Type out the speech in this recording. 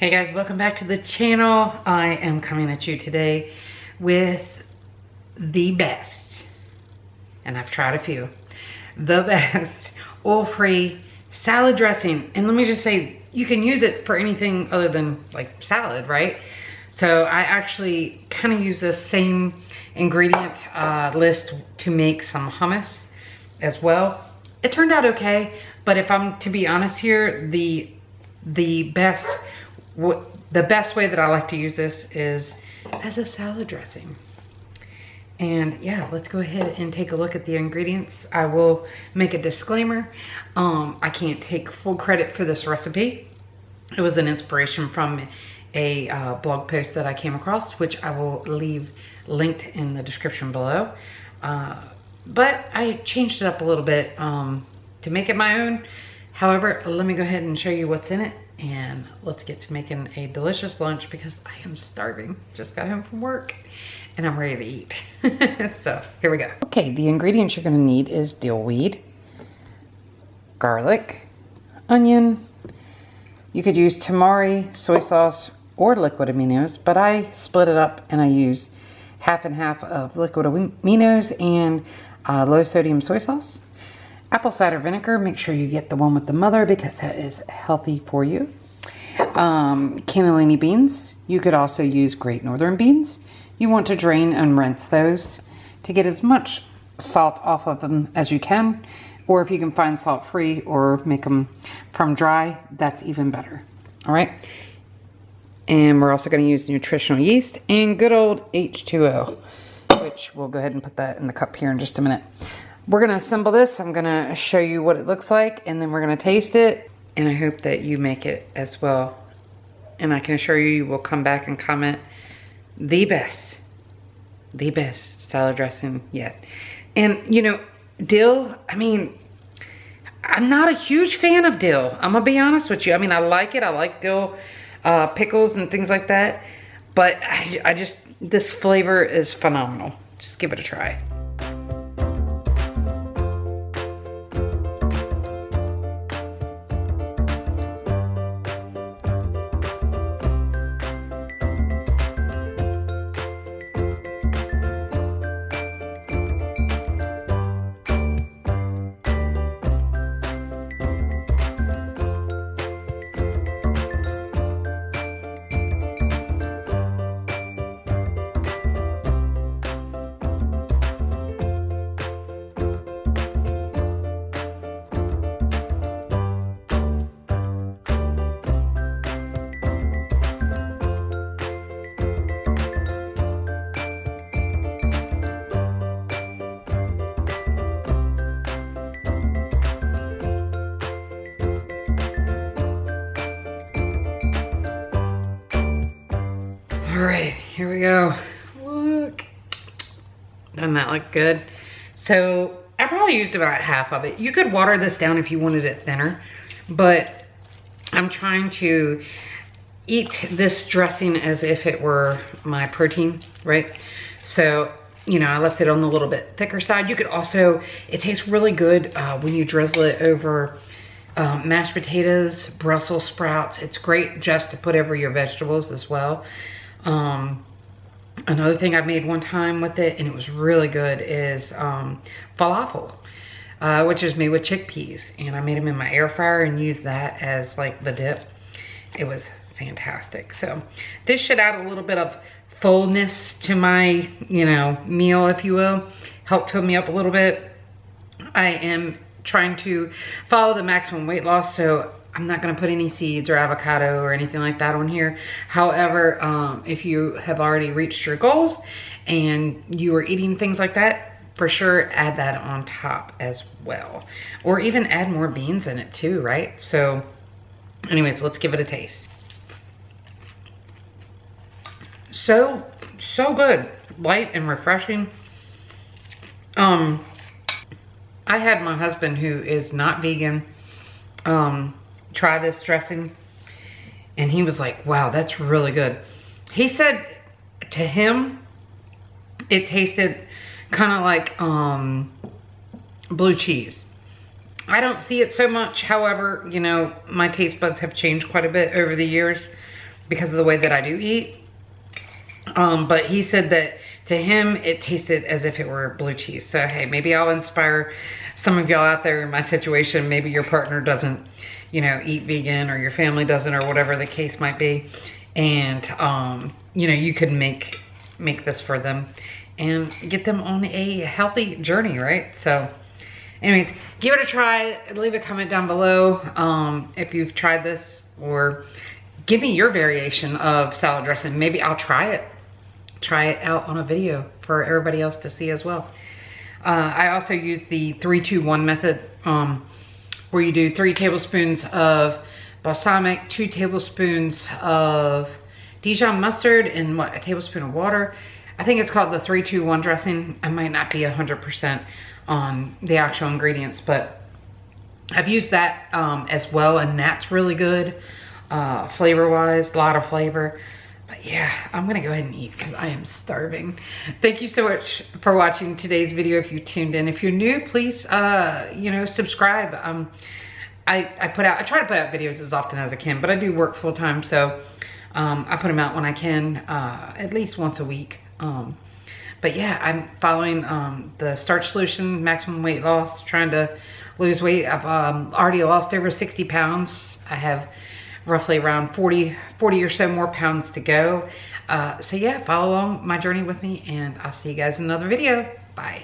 Hey guys, welcome back to the channel. I am coming at you today with the best, and I've tried a few, the best oil-free salad dressing. And let me just say, you can use it for anything other than like salad, right? So I actually kind of use this same ingredient list to make some hummus as well. It turned out okay, but if I'm to be honest here, the best way that I like to use this is as a salad dressing. And yeah, let's go ahead and take a look at the ingredients. I will make a disclaimer. I can't take full credit for this recipe. It was an inspiration from a blog post that I came across, which I will leave linked in the description below. But I changed it up a little bit to make it my own. However, let me go ahead and show you what's in it. And let's get to making a delicious lunch because I am starving. Just got home from work and I'm ready to eat. So here we go. Okay, the ingredients you're gonna need is dill weed, garlic, onion. You could use tamari, soy sauce, or liquid aminos, but I split it up and I use half and half of liquid aminos and low sodium soy sauce. Apple cider vinegar, make sure you get the one with the mother because that is healthy for you. Cannellini beans, you could also use great northern beans. You want to drain and rinse those to get as much salt off of them as you can. Or if you can find salt free or make them from dry, that's even better. All right. And we're also going to use nutritional yeast and good old H2O, which we'll go ahead and put that in the cup here in just a minute. We're gonna assemble this. I'm gonna show you what it looks like and then we're gonna taste it. And I hope that you make it as well. And I can assure you, you will come back and comment the best salad dressing yet. And you know, dill, I mean, I'm not a huge fan of dill. I'm gonna be honest with you. I mean, I like it. I like dill pickles and things like that. But I just, this flavor is phenomenal. Just give it a try. All right, here we go. Look, doesn't that look good? So I probably used about half of it. You could water this down if you wanted it thinner, but I'm trying to eat this dressing as if it were my protein, right? So, you know, I left it on the little bit thicker side. You could also, it tastes really good when you drizzle it over mashed potatoes, Brussels sprouts. It's great just to put over your vegetables as well. Another thing I made one time with it, and it was really good, is falafel, which is made with chickpeas. And I made them in my air fryer and used that as like the dip. It was fantastic. So this should add a little bit of fullness to my, you know, meal, if you will. Help fill me up a little bit. I am trying to follow the maximum weight loss, so I'm not gonna put any seeds or avocado or anything like that on here. However, if you have already reached your goals and you are eating things like that, for sure add that on top as well. Or even add more beans in it too, right? So anyways, let's give it a taste. So good, light and refreshing. I had my husband, who is not vegan, try this dressing and he was like, wow, that's really good. He said to him it tasted kind of like blue cheese. I don't see it so much. However, you know, my taste buds have changed quite a bit over the years. because of the way that I do eat. But he said that to him, it tasted as if it were blue cheese. So, hey, maybe I'll inspire some of y'all out there in my situation. Maybe your partner doesn't, you know, eat vegan, or your family doesn't, or whatever the case might be. And, you know, you could make this for them and get them on a healthy journey, right? So, anyways, give it a try. Leave a comment down below if you've tried this, or give me your variation of salad dressing. Maybe I'll try it out on a video for everybody else to see as well. I also use the 3-2-1 method, where you do 3 tablespoons of balsamic, 2 tablespoons of Dijon mustard, and a tablespoon of water. I think it's called the 3-2-1 dressing. I might not be 100% on the actual ingredients, but I've used that as well, and that's really good flavor-wise, a lot of flavor. But yeah, I'm gonna go ahead and eat because I am starving. Thank you so much for watching today's video. If you tuned in, if you're new, please, you know, subscribe. I try to put out videos as often as I can, but I do work full time, so I put them out when I can, at least once a week. But yeah, I'm following the Starch solution, maximum weight loss, trying to lose weight. I've already lost over 60 pounds. I have roughly around 40 or so more pounds to go. So yeah, follow along my journey with me, and I'll see you guys in another video. Bye.